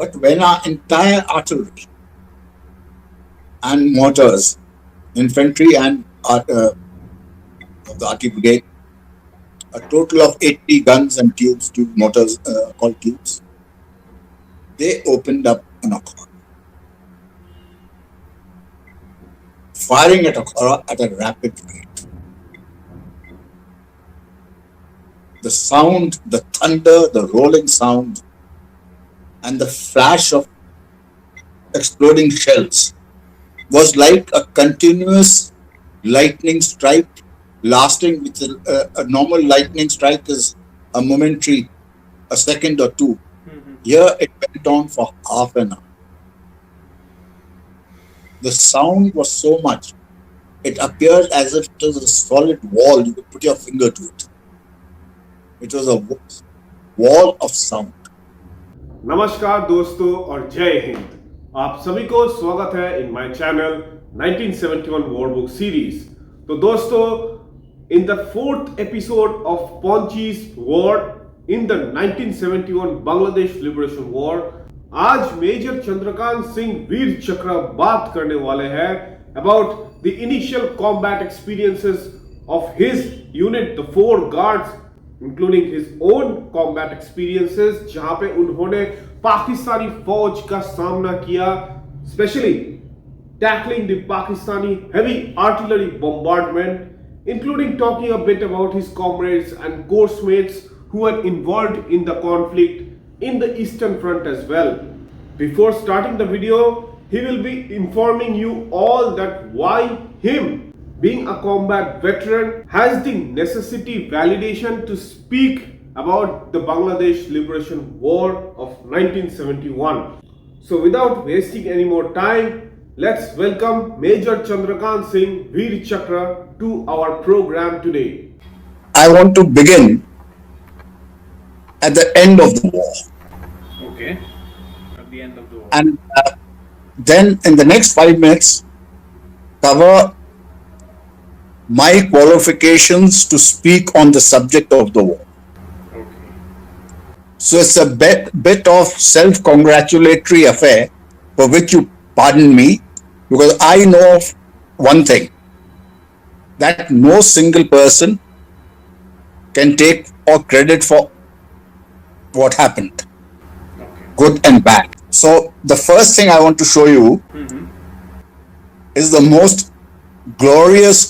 But when our entire artillery and mortars, infantry and of the artillery brigade, a total of 80 guns and tube mortars called tubes, they opened up an Akhaura, firing at Akhaura at a rapid rate. The sound, the thunder, the rolling sound, and the flash of exploding shells was like a continuous lightning strike, lasting with a normal lightning strike is a momentary, a second or two. Here it went on for half an hour. The sound was so much, it appeared as if it was a solid wall. You could put your finger to it. It was a wall of sound. नमस्कार दोस्तों और जय हिंद। आप सभी को स्वागत है in my channel 1971 war book series. तो दोस्तों, in the fourth episode of पॉन्चीज war in the 1971 Bangladesh liberation war, आज मेजर चंद्रकांत सिंह वीर चक्र बात करने वाले हैं about the initial combat experiences of his unit the four guards, including his own combat experiences, जहां पे उन्होंने पाकिस्तानी फौज का सामना किया, specially tackling the Pakistani heavy artillery bombardment, including talking a bit about his comrades and course-mates who were involved in the conflict in the Eastern Front as well. Before starting the video, he will be informing you all that why him, being a combat veteran, has the necessity validation to speak about the Bangladesh Liberation War of 1971. So without wasting any more time, let's welcome Major Chandrakant Singh Veer Chakra to our program today. I want to begin at the end of the war. Okay, at the end of the war. And then in the next 5 minutes, cover my qualifications to speak on the subject of the war. Okay. So it's a bit of self-congratulatory affair, for which you pardon me, because I know of one thing, that no single person can take all credit for what happened, Okay. good and bad. So the first thing I want to show you is the most glorious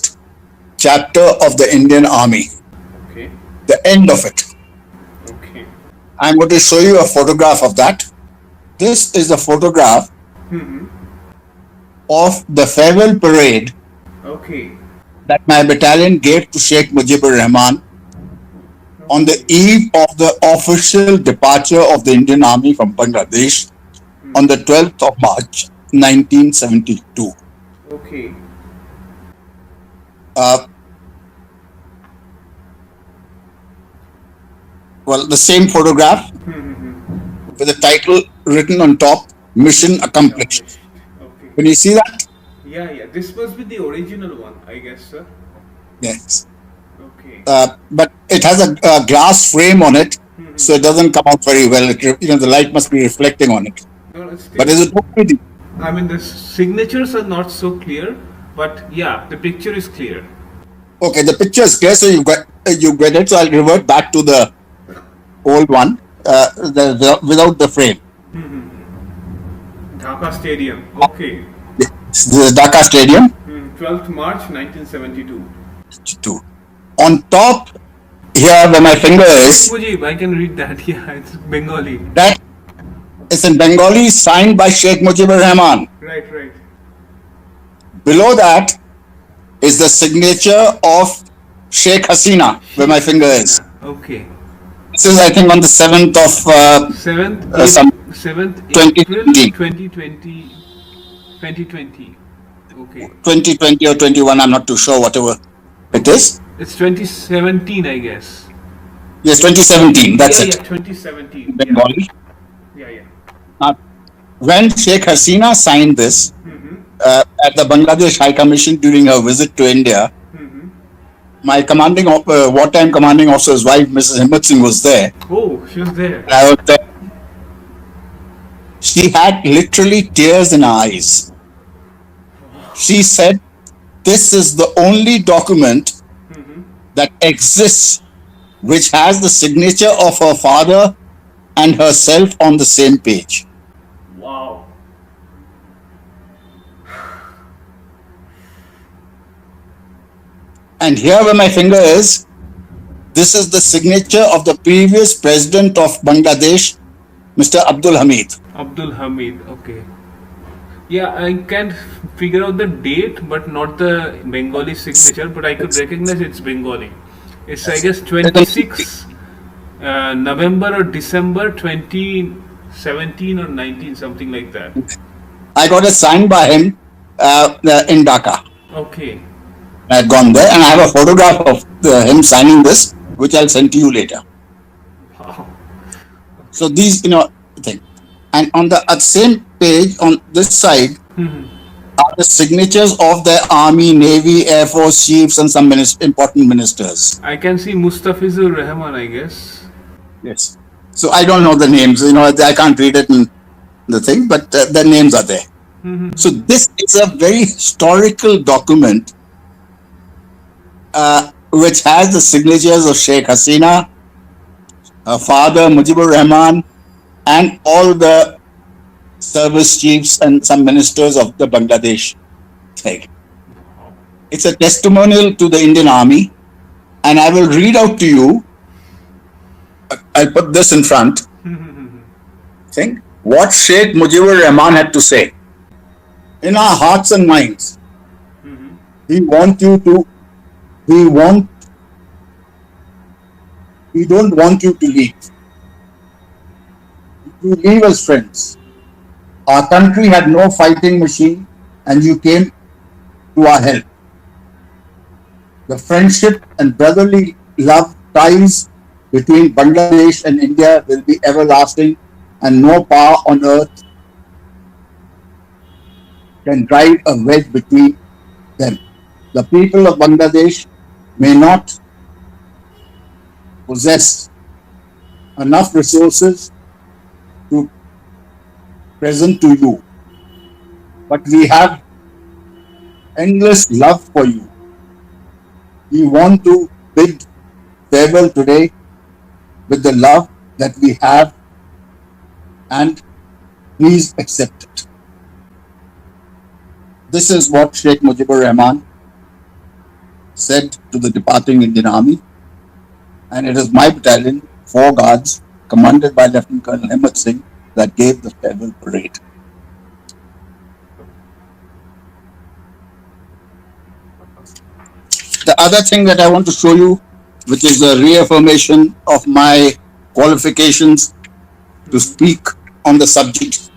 chapter of the Indian Army, Okay. the end of it. Okay. I'm going to show you a photograph of that. This is a photograph of the farewell parade Okay. that my battalion gave to Sheikh Mujibur Rahman on the eve of the official departure of the Indian Army from Bangladesh on the 12th of March 1972. Okay. Well, the same photograph with the title written on top, Mission Accomplished. Okay. Can you see that? Yeah. This must be the original one, I guess, sir. Yes. Okay. But it has a glass frame on it, so it doesn't come out very well. The light must be reflecting on it. No, it's still, But is it okay? I mean, the signatures are not so clear, but yeah, the picture is clear. Okay, the picture is clear, so you get it. So I'll revert back to the old one without the frame. Dhaka Stadium. Okay. This is Dhaka Stadium. 12th March 1972. Two. On top here, where my finger is, Mujib, I can read that. Yeah, it's Bengali. that is in Bengali, signed by Sheikh Mujibur Rahman. Right. Below that is the signature of Sheikh Hasina, where my finger is. Okay. This is, I think, on the 7th of 7th April 2020. Okay. 2020 or 21, I'm not too sure, whatever it is. It's 2017, I guess. Yes, 2017, that's it. Yeah, 2017. Bengali. Yeah. Now, when Sheikh Hasina signed this at the Bangladesh High Commission during her visit to India, my wartime commanding officer's wife, Mrs. Himmat Singh, was there. Oh, she was there. I was there. She had literally tears in her eyes. She said, "This is the only document that exists which has the signature of her father and herself on the same page." Wow. And here where my finger is, this is the signature of the previous president of Bangladesh, Mr. Abdul Hamid. Abdul Hamid. Okay. Yeah, I can figure out the date, but not the Bengali signature. But I could recognize it's Bengali. It's I guess 26 November or December 2017 or 19, something like that. I got it signed by him in Dhaka. Okay. I had gone there, and I have a photograph of him signing this, which I'll send to you later. Wow. So these, thing, and on the same page on this side are the signatures of the army, navy, air force chiefs, and some important ministers. I can see Mustafizur Rahman, I guess. Yes. So I don't know the names. I can't read it in the thing, but the names are there. So this is a very historical document which has the signatures of Sheikh Hasina, her father Mujibur Rahman, and all the service chiefs and some ministers of the Bangladesh thing. It's a testimonial to the Indian Army, and I will read out to you. I'll put this in front. Think what Sheikh Mujibur Rahman had to say. In our hearts and minds, we don't want you to leave. You leave as friends. Our country had no fighting machine, and you came to our help. The friendship and brotherly love ties between Bangladesh and India will be everlasting, and no power on earth can drive a wedge between them. The people of Bangladesh may not possess enough resources to present to you, but we have endless love for you. We want to bid farewell today with the love that we have, and please accept it. This is what Sheikh Mujibur Rahman said to the departing Indian Army, and it is my battalion, 4 guards, commanded by Lieutenant Colonel Himmat Singh, that gave the farewell parade. The other thing that I want to show you, which is a reaffirmation of my qualifications to speak on the subject.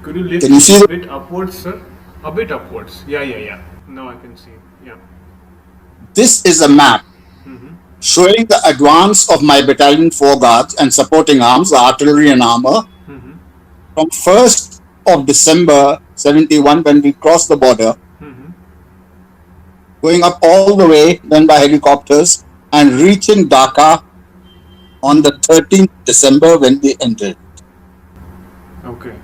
Could you lift Can you see it a the- bit upwards, sir? A bit upwards. Yeah. Now I can see. Yeah. This is a map showing the advance of my battalion, 4 guards and supporting arms, the artillery and armor, from 1st of December 71 when we crossed the border, going up all the way, then by helicopters, and reaching Dhaka on the 13th December when we entered. Okay.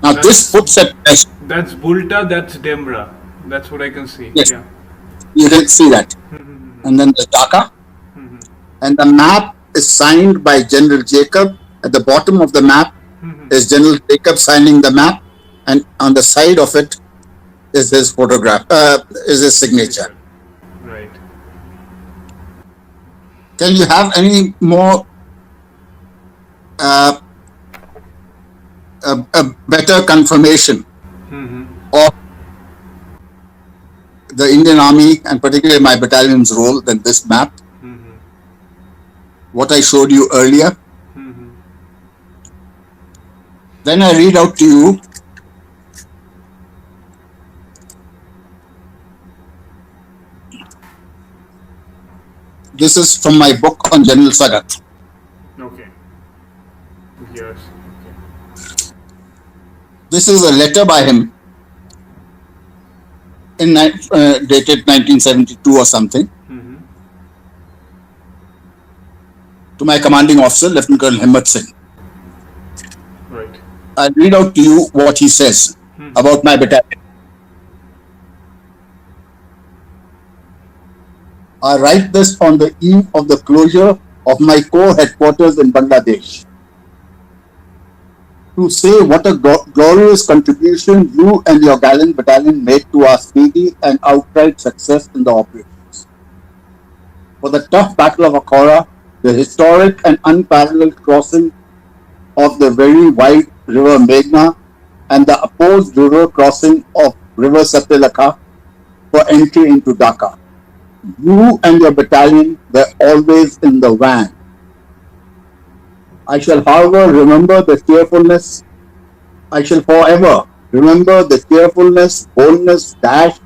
Now this puts a test. That's Bulta, that's Demra. That's what I can see. Yes. Yeah. You can see that. And then the Dhaka. And the map is signed by General Jacob. At the bottom of the map is General Jacob signing the map, and on the side of it is his photograph, is his signature. Right. Can you have any more a better confirmation of the Indian Army and particularly my battalion's role than this map? What I showed you earlier. Then I read out to you this is from my book on General Sagat. Okay. Yes. Okay. This is a letter by him dated 1972 or something, to my commanding officer, Lieutenant Colonel Himmat Singh. Right. I'll read out to you what he says about my battalion. I write this on the eve of the closure of my corps headquarters in Bangladesh, to say what a glorious contribution you and your gallant battalion made to our speedy and outright success in the operations. For the tough Battle of Akhaura, the historic and unparalleled crossing of the very wide river Meghna and the opposed river crossing of river Satlakha for entry into Dhaka. You and your battalion were always in the van. I shall, however, remember the cheerfulness. I shall forever remember the cheerfulness, boldness, dash,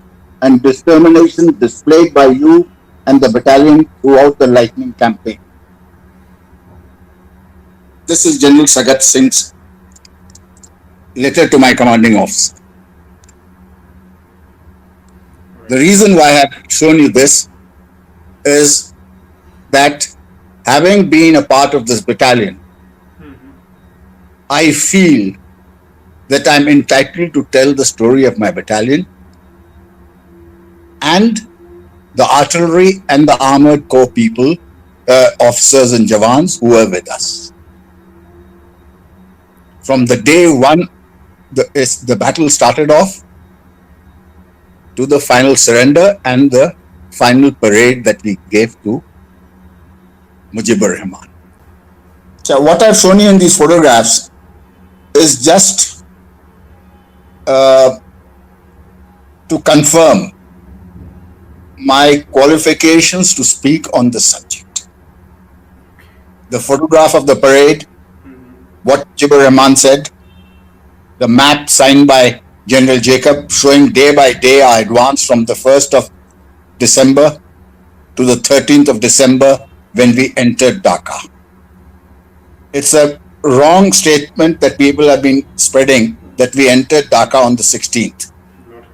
and determination displayed by you and the battalion throughout the lightning campaign. This is General Sagat Singh's letter to my commanding officer. The reason why I have shown you this is that, having been a part of this battalion, I feel that I'm entitled to tell the story of my battalion and the artillery and the armored corps people, officers and jawans who were with us. From the day one the battle started off, to the final surrender and the final parade that we gave to Mujibur Rahman. So what I've shown you in these photographs is just to confirm my qualifications to speak on this subject. The photograph of the parade, what Mujibur Rahman said, the map signed by General Jacob showing day by day our advance from the 1st of December to the 13th of December when we entered Dhaka. It's a wrong statement that people have been spreading that we entered Dhaka on the 16th.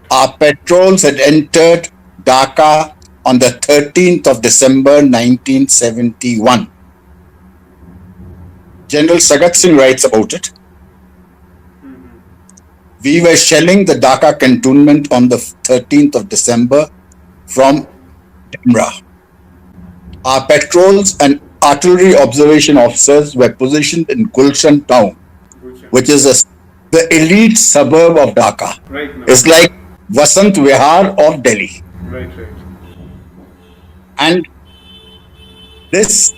Our patrols had entered Dhaka on the 13th of December 1971. General Sagat Singh writes about it. We were shelling the Dhaka cantonment on the 13th of December from Demra. Our patrols and artillery observation officers were positioned in Gulshan town, which is the elite suburb of Dhaka. Right. It's like Vasant Vihar of Delhi. Right. And this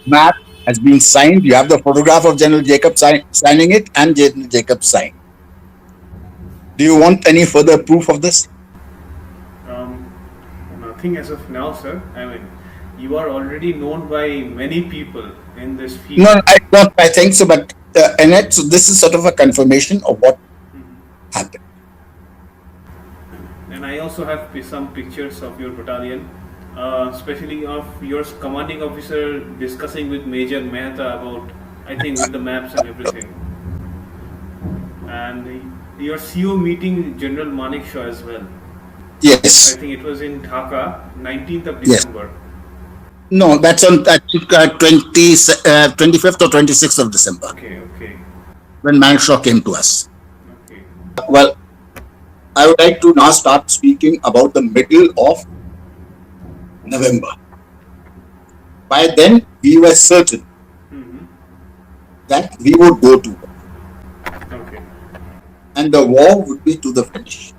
map has been signed. You have the photograph of General Jacob signing it and General Jacob sign. Do you want any further proof of this? Nothing as of now, sir. I mean, you are already known by many people in this field. No, I think so, but Annette, so this is sort of a confirmation of what happened. And I also have some pictures of your battalion, especially of your commanding officer discussing with Major Mehta about, I think, with the maps and everything. And your CO meeting General Manik Shah as well. Yes. I think it was in Dhaka, 19th of December. No, that's on 25th or 26th of December. Okay. When Manik Shah came to us. Okay. Well, I would like to now start speaking about the middle of November. By then, we were certain that we would go to war. Okay. And the war would be to the finish.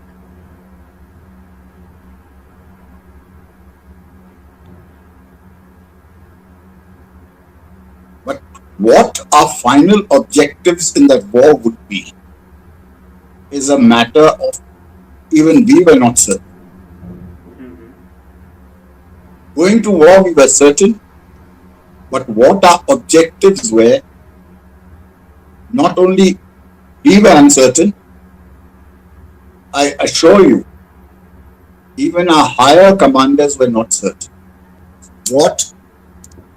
But what our final objectives in that war would be is a matter of even we were not certain. Going to war, we were certain, but what our objectives were, not only we were uncertain, I assure you, even our higher commanders were not certain. What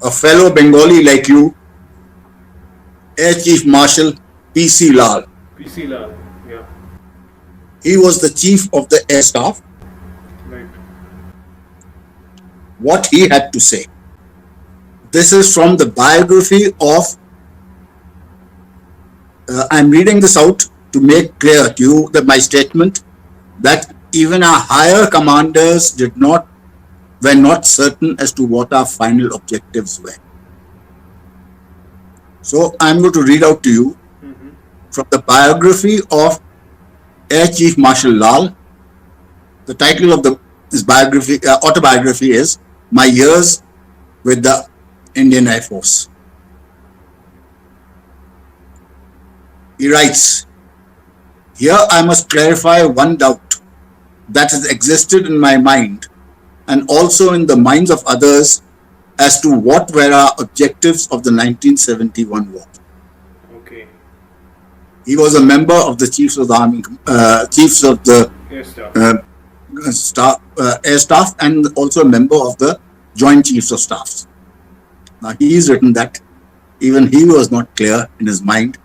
a fellow Bengali like you, Air Chief Marshal P.C. Lal, PC Lal, yeah. he was the chief of the air staff, what he had to say. This is from the biography of, I'm reading this out to make clear to you that my statement that even our higher commanders were not certain as to what our final objectives were. So I'm going to read out to you from the biography of Air Chief Marshal Lal. The title of his biography, autobiography is My Years with the Indian Air Force. He writes, "Here I must clarify one doubt that has existed in my mind and also in the minds of others as to what were our objectives of the 1971 war." Okay. He was a member of the Chiefs of the Army, Chiefs of the Yes, sir. Air Staff, and also a member of the Joint Chiefs of Staffs. Now he's written that even he was not clear in his mind.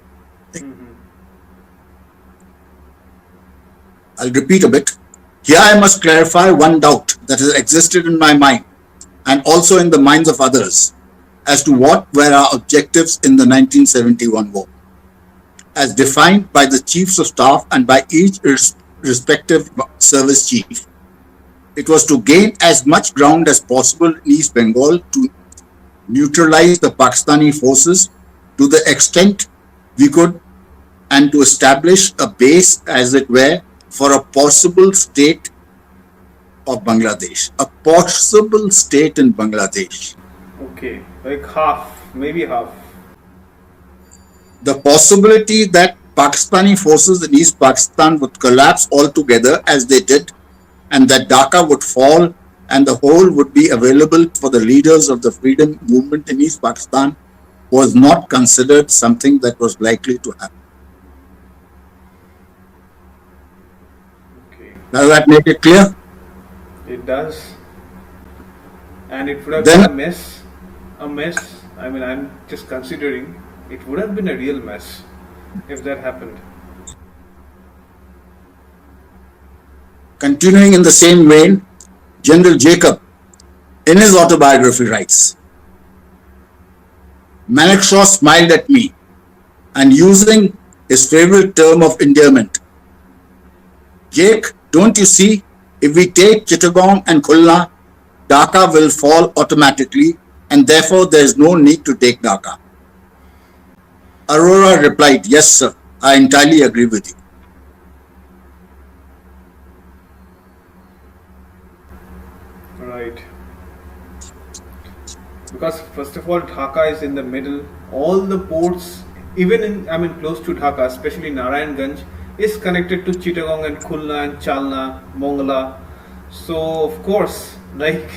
I'll repeat a bit. Here I must clarify one doubt that has existed in my mind and also in the minds of others as to what were our objectives in the 1971 war, as defined by the Chiefs of Staff and by each respective service chief. It was to gain as much ground as possible in East Bengal to neutralize the Pakistani forces to the extent we could and to establish a base, as it were, for a possible state of Bangladesh. A possible state in Bangladesh. Okay. Like half, maybe half. The possibility that Pakistani forces in East Pakistan would collapse altogether as they did, and that Dhaka would fall and the whole would be available for the leaders of the freedom movement in East Pakistan, was not considered something that was likely to happen. Okay. Does that make it clear? It does. And it would have Then- been a mess. A mess. I mean, I'm just considering it would have been a real mess if that happened. Continuing in the same vein, General Jacob, in his autobiography, writes, Manekshaw smiled at me and, using his favorite term of endearment, Jake, don't you see, if we take Chittagong and Khulna, Dhaka will fall automatically and therefore there is no need to take Dhaka. Akhaura replied, yes, sir, I entirely agree with you. Right. Because first of all, Dhaka is in the middle. All the ports, even in, I mean, close to Dhaka, especially Narayanganj, is connected to Chittagong and Khulna and Chalna, Mongla. So of course, like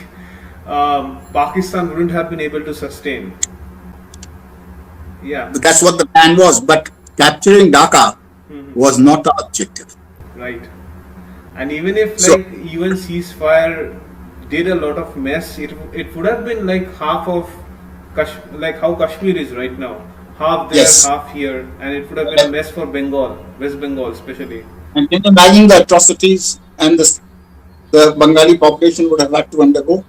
Pakistan wouldn't have been able to sustain. Yeah. That's what the plan was, but capturing Dhaka was not the objective. Right. And even if So- like UN ceasefire did a lot of mess, it would have been like half of like how Kashmir is right now. Half there, Yes. half here, and it would have been a mess for Bengal, West Bengal especially. And can you imagine the atrocities and the Bengali population would have had to undergo?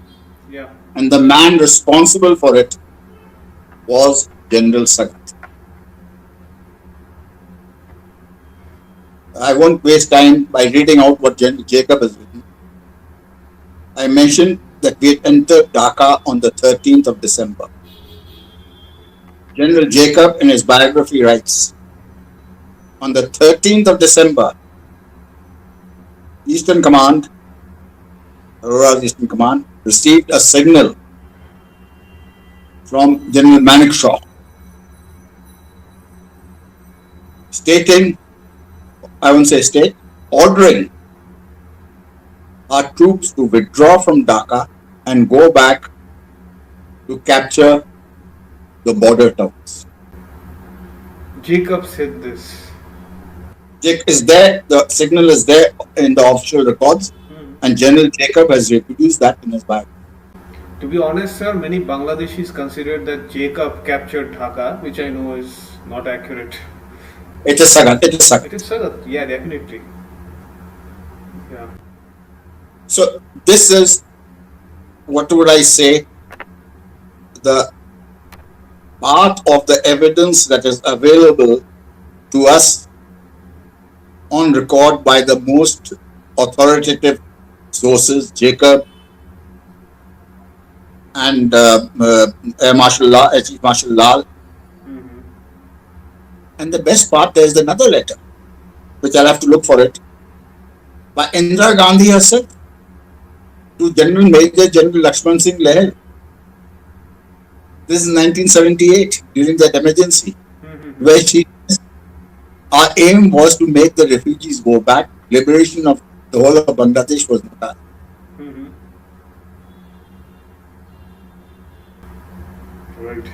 Yeah. And the man responsible for it was General Sagat. I won't waste time by reading out what General Jacob has written. I mentioned that we had entered Dhaka on the 13th of December. General Jacob in his biography writes, on the 13th of December, Eastern Command, Akhaura's Eastern Command, received a signal from General Manekshaw stating, I won't say state, ordering our troops to withdraw from Dhaka and go back to capture the border towns. Jacob said this. Jake is there, the signal is there in the official records, and General Jacob has reproduced that in his biography. To be honest, sir, many Bangladeshis considered that Jacob captured Dhaka, which I know is not accurate. It is Sagat, it is Sagat. It is Sagat, yeah, definitely. Yeah. So this is what would I say, the part of the evidence that is available to us on record by the most authoritative sources, Jacob and Air Marshal Lal, Chief Marshal Lal. And the best part, there's another letter, which I'll have to look for it, by Indira Gandhi herself to General Major General Lakshman Singh Leher. This is 1978, during that emergency, where she, our aim was to make the refugees go back. Liberation of the whole of Bangladesh was not done. Right.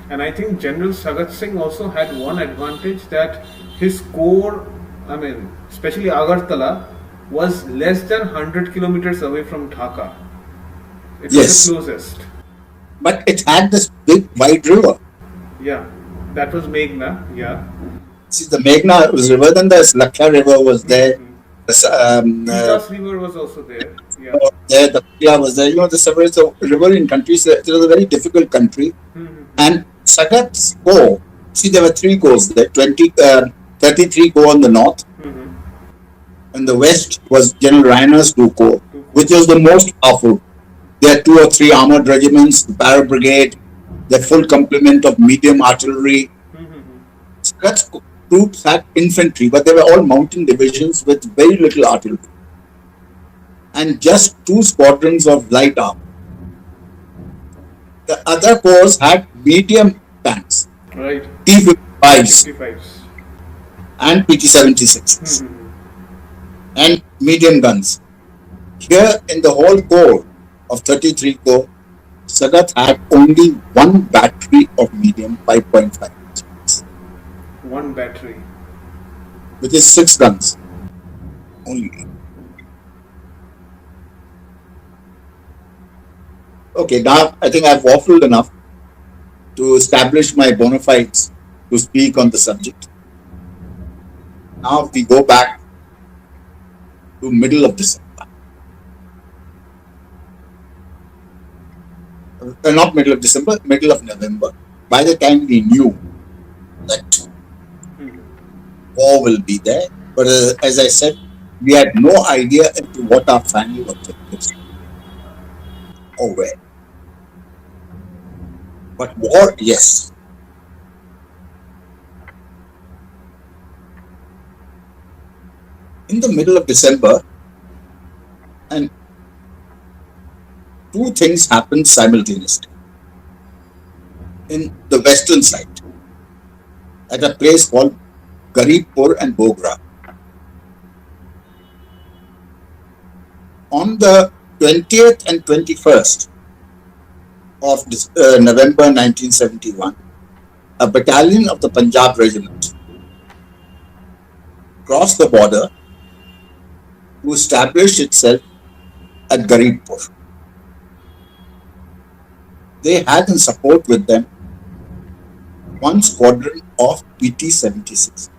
And I think General Sagat Singh also had one advantage, that his core, I mean, especially Agartala, was less than 100 kilometers away from Dhaka. It was Yes. the closest. But it had this big wide river. Yeah, that was Meghna. Yeah. See, the Meghna was river, then the Lakshya River was there. The Titas River was also there. Yeah. the Pila was there. You know, the several river in countries. It was a very difficult country. And Sagat's corps, see, there were 3 corps there. 33 corps on the north. And the west was General Rainer's 2 corps, which was the most powerful. There are 2 or 3 armored regiments, the Para Brigade, the full complement of medium artillery. Sagat's troops had infantry, but they were all mountain divisions with very little artillery. And just 2 squadrons of light armor. The other corps had medium tanks, Right. T-55s 55s. and PT-76s, and medium guns. Here in the whole corps of 33 corps, Sagat had only 1 battery of medium 5.5, One battery. which is 6 guns only. Okay, now I think I've waffled enough to establish my bona fides to speak on the subject. Now we go back to middle of December. Not middle of December, middle of November. By the time we knew that war will be there, but as I said, we had no idea into what our final objectives or where. But war, yes. In the middle of December, and 2 things happened simultaneously. In the western side, at a place called Garibpur and Bogra. On the 20th and 21st of November 1971, a battalion of the Punjab regiment crossed the border to establish itself at Garibpur. They had in support with them 1 squadron of PT-76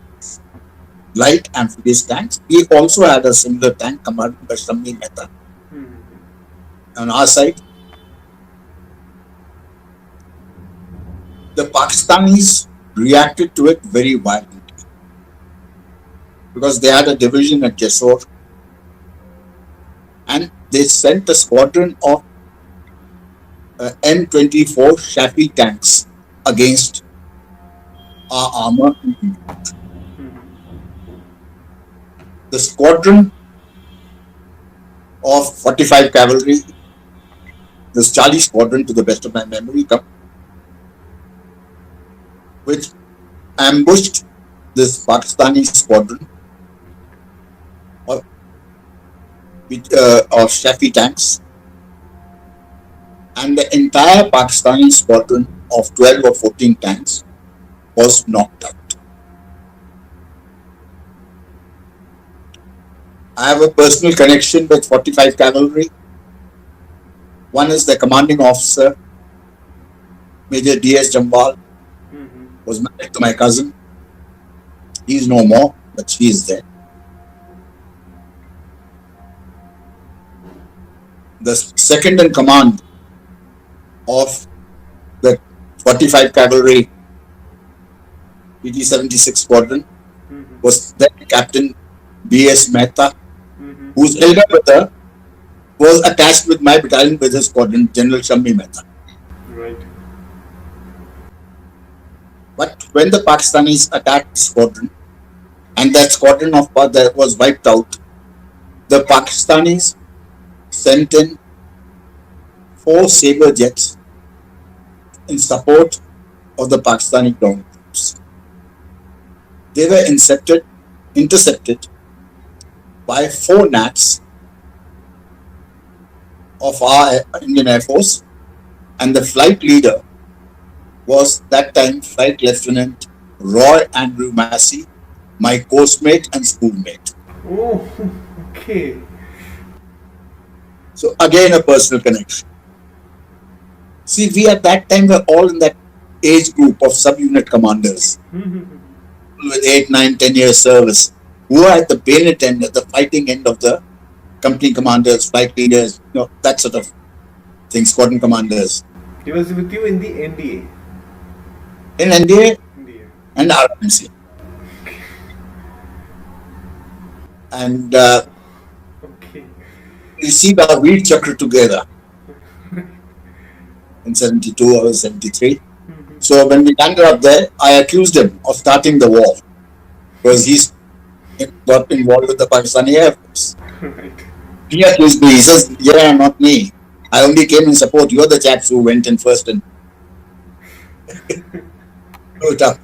light amphibious tanks. We also had a similar tank commanded by Shammi Mehta. On our side, the Pakistanis reacted to it very violently because they had a division at Jessore, and they sent a squadron of M24 Shafi tanks against our armor. The squadron of 45 cavalry, this Charlie squadron to the best of my memory, which ambushed this Pakistani squadron of Shafi tanks, and the entire Pakistani squadron of 12 or 14 tanks was knocked out. I have a personal connection with 45 cavalry. One is the commanding officer, Major D.S. Jambal, was married to my cousin. He's no more, but she is there. the second in command of the 45 Cavalry PT 76 Squadron was then Captain B.S. Mehta, whose elder brother was attached with my battalion with his squadron, General Shammi Mehta. Right. But when the Pakistanis attacked the squadron and that squadron of that was wiped out, the Pakistanis sent in 4 Sabre jets in support of the Pakistani ground troops. They were intercepted by 4 Nats of our Indian Air Force, and the flight leader was that time Flight Lieutenant Roy Andrew Massey, my course mate and schoolmate. Oh, okay. So again, a personal connection. See, we at that time were all in that age group of subunit commanders with 8, 9, 10 years service, who are at the bayonet end, at the fighting end of the company commanders, flight leaders, that sort of thing, squadron commanders. He was with you in the NDA. In NDA NDA. and RMC. And Okay. we received our Veer Chakra together in 72 or 73. So when we landed up there, I accused him of starting the war because he's got involved with the Pakistani Air Force. Right. He accused me. He says, "Yeah, not me. I only came in support. You're the chaps who went in first and blew it up."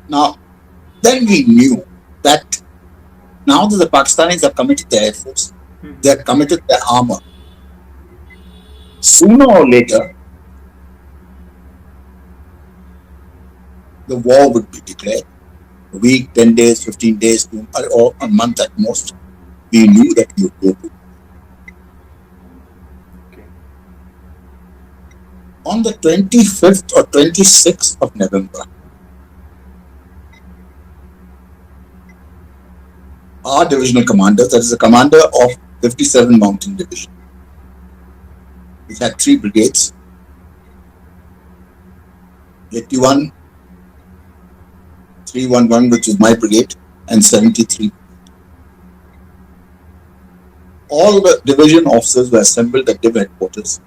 Now, then we knew that now that the Pakistanis have committed their Air Force, they have committed their armor. Sooner or later, the war would be declared. A week, 10 days, 15 days, or a month at most. We knew that we would go to. Okay. On the 25th or 26th of November, our divisional commander, that is the commander of 57 Mountain Division, which had 3 brigades, 81, 311, which is my brigade, and 73. All the division officers were assembled at Div headquarters,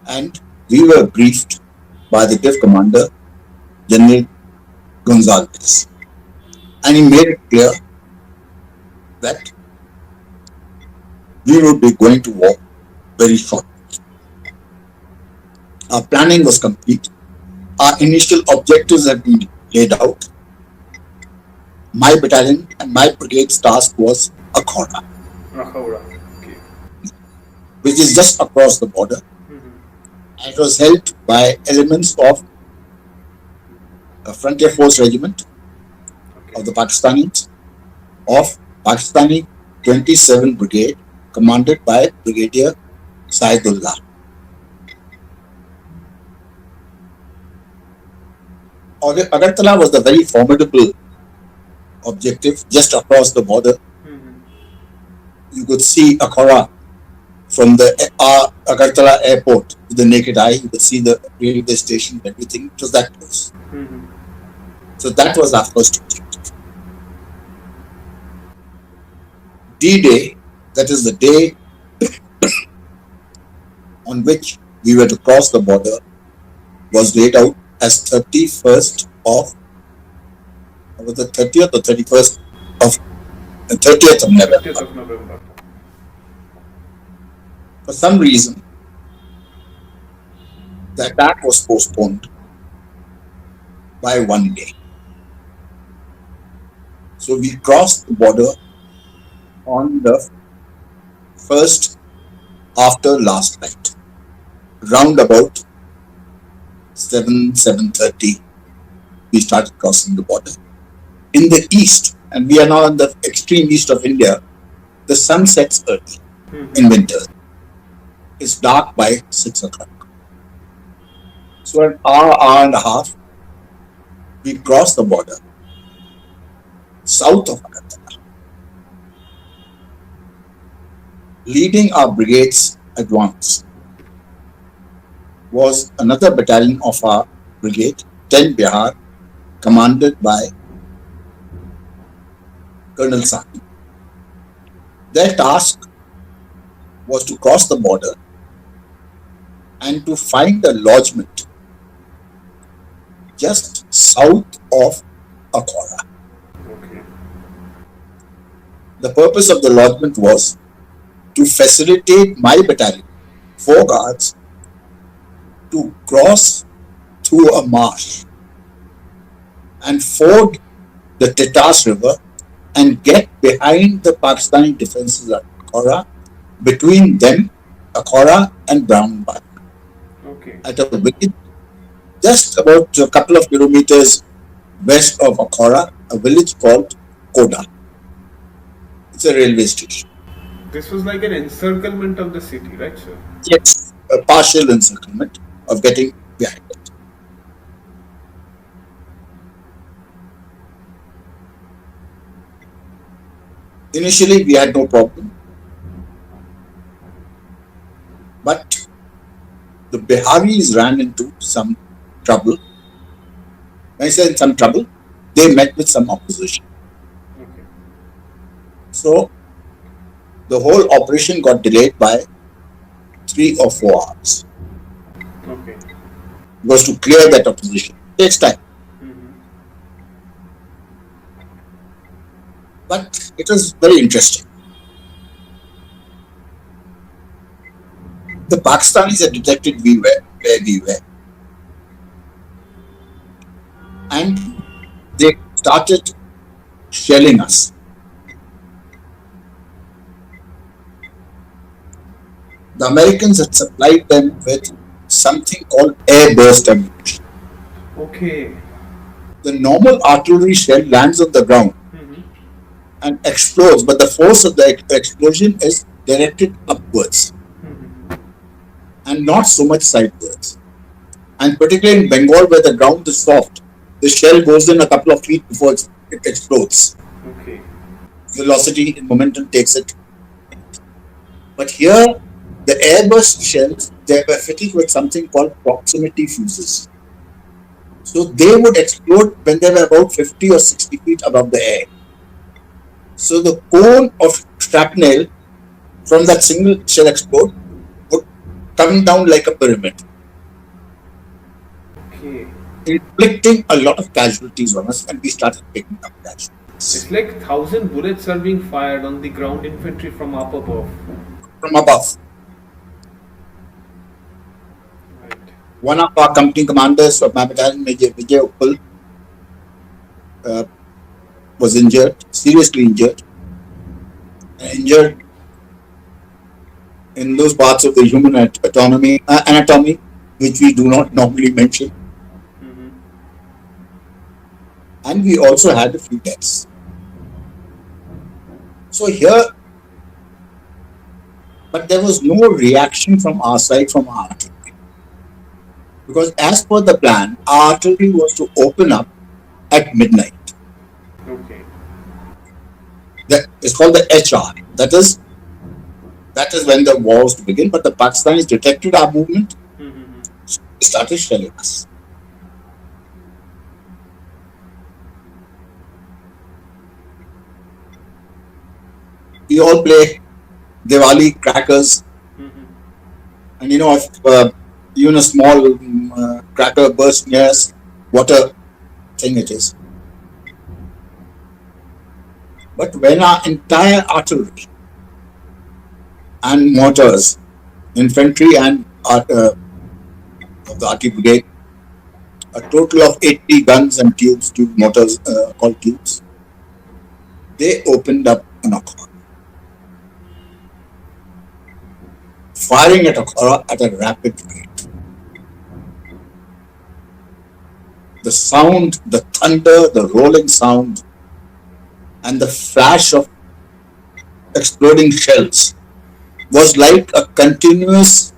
and we were briefed by the Div commander, General Gonzalez, and he made it clear that we would be going to war very shortly. Our planning was complete. Our initial objectives had been laid out. My battalion and my brigade's task was Akhaura, Akhaura. Okay. which is just across the border. And it was held by elements of a Frontier Force Regiment of the Pakistanis, of Pakistani 27 Brigade, commanded by Brigadier Saidullah. Agartala was the very formidable objective just across the border. You could see Akhaura from the Agartala airport with the naked eye. You could see the railway station, everything. It was that close. So that was our first objective. D-Day, that is the day on which we were to cross the border, was laid out as 31st of, was the 30th or 31st of, 30th of November. 30th of November. For some reason, the attack was postponed by 1 day. So we crossed the border on the first after last night, round about 7:30, we started crossing the border. In the east, and we are now in the extreme east of India, the sun sets early in winter. It's dark by 6 o'clock. So an hour and a half, we crossed the border south of Agartala. Leading our brigade's advance was another battalion of our brigade, 10 Bihar, commanded by Colonel Sani. Their task was to cross the border and to find a lodgment just south of Akhaura. Okay. The purpose of the lodgment was to facilitate my battalion, 4 guards, to cross through a marsh and ford the Titas River and get behind the Pakistani defenses at Akhaura, between them, Akhaura and Brown Bag, Okay. at a village just about a couple of kilometers west of Akhaura, a village called Koda. It's a railway station. This was like an encirclement of the city, right, sir? Yes, a partial encirclement of getting behind it. Initially, we had no problem, but the Biharis ran into some trouble. When I say some trouble, they met with some opposition. Okay. So the whole operation got delayed by 3 or 4 hours. Okay. Because to clear that opposition takes time. But it was very interesting. The Pakistanis had detected where we were, and they started shelling us. The Americans had supplied them with something called air-burst ammunition. Okay. The normal artillery shell lands on the ground and explodes, but the force of the explosion is directed upwards and not so much sidewards. And particularly in Bengal, where the ground is soft, the shell goes in a couple of feet before it explodes. Okay. Velocity and momentum takes it. But here, the airburst shells, they were fitted with something called proximity fuses. So they would explode when they were about 50 or 60 feet above the air. So the cone of shrapnel from that single shell explode would come down like a pyramid, Okay. inflicting a lot of casualties on us, and we started picking up casualties. It's like 1,000 bullets are being fired on the ground infantry from up above. From above. Right. One of our company commanders of my battalion, Major Chandrakant Singh, was injured, seriously injured, injured in those parts of the human anatomy, which we do not normally mention. And we also had a few deaths. So here, but there was no reaction from our side, from our artillery. Because as per the plan, our artillery was to open up at midnight. Okay. That is called the HR. That is when the war was to begin. But the Pakistanis detected our movement, so they started shelling us. We all play Diwali crackers, and if even a small cracker bursts near us, what a thing it is. But when our entire artillery and mortars, infantry and of the artillery brigade, a total of 80 guns and tube mortars called tubes, they opened up an Akhaura, firing at Akhaura at a rapid rate. The sound, the thunder, the rolling sound, and the flash of exploding shells was like a continuous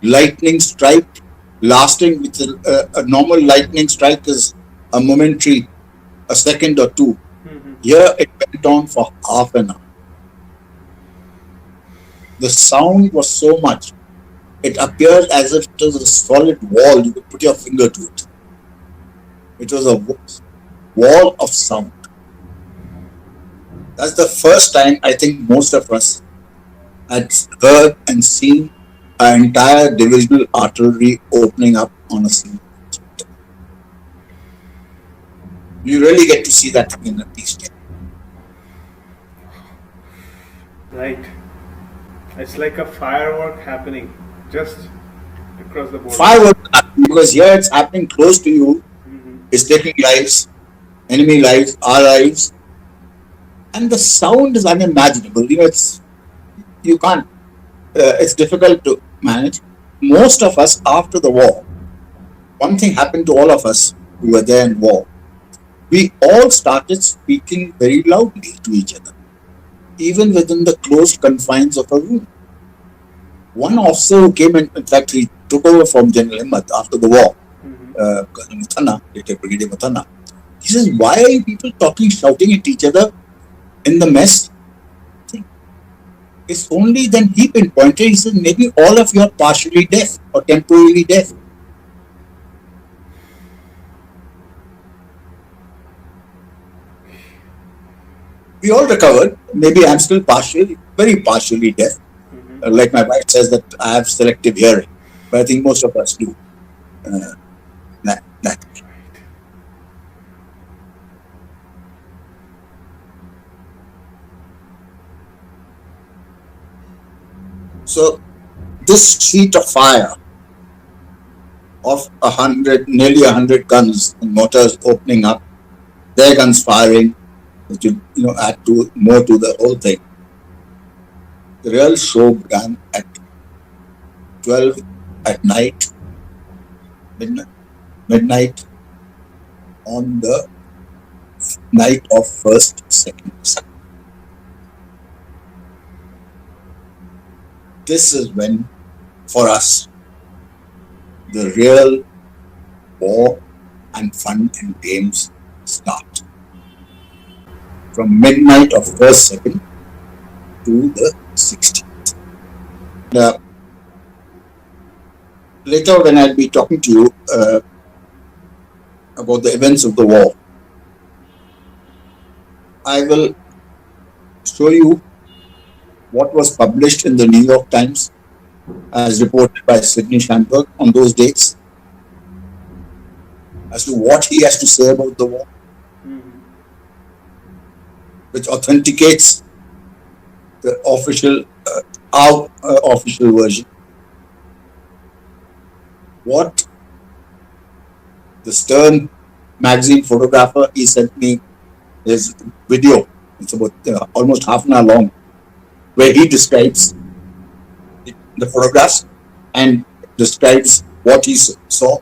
lightning strike, lasting with a normal lightning strike is a momentary, a second or two. Here it went on for half an hour. The sound was so much. It appeared as if it was a solid wall. You could put your finger to it. It was a wall of sound. That's the first time I think most of us had heard and seen an entire divisional artillery opening up on a single. You really get to see that thing in a piece. Right. It's like a firework happening just across the border. Fireworks, because here it's happening close to you. It's taking lives, enemy lives, our lives, and the sound is unimaginable. It's you can't. It's difficult to manage. Most of us, after the war, one thing happened to all of us who were there in war. We all started speaking very loudly to each other, even within the closed confines of a room. One officer who came in fact, he took over from General Himmat after the war, Colonel Muthanna, later Brigadier Muthanna. He says, why are you people talking, shouting at each other in the mess? It's only then he pinpointed, he said, maybe all of you are partially deaf or temporarily deaf. We all recovered. Maybe I'm still very partially deaf. Like my wife says that I have selective hearing, but I think most of us do. That. So this sheet of fire of nearly 100 guns and mortars opening up, their guns firing, which would add to more to the whole thing. The real show began at 12 at night, midnight on the night of 1st, 2nd December. This is when, for us, the real war and fun and games start. From midnight of 1st, 2nd to the 16th. Later, when I'll be talking to you about the events of the war, I will show you what was published in the New York Times as reported by Sidney Schanberg on those dates as to what he has to say about the war, which authenticates the official, our official version. What the Stern magazine photographer, he sent me his video. It's about almost half an hour long, where he describes the photographs and describes what he saw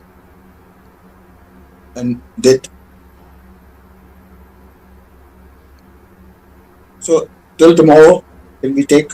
and did. So till tomorrow, till we take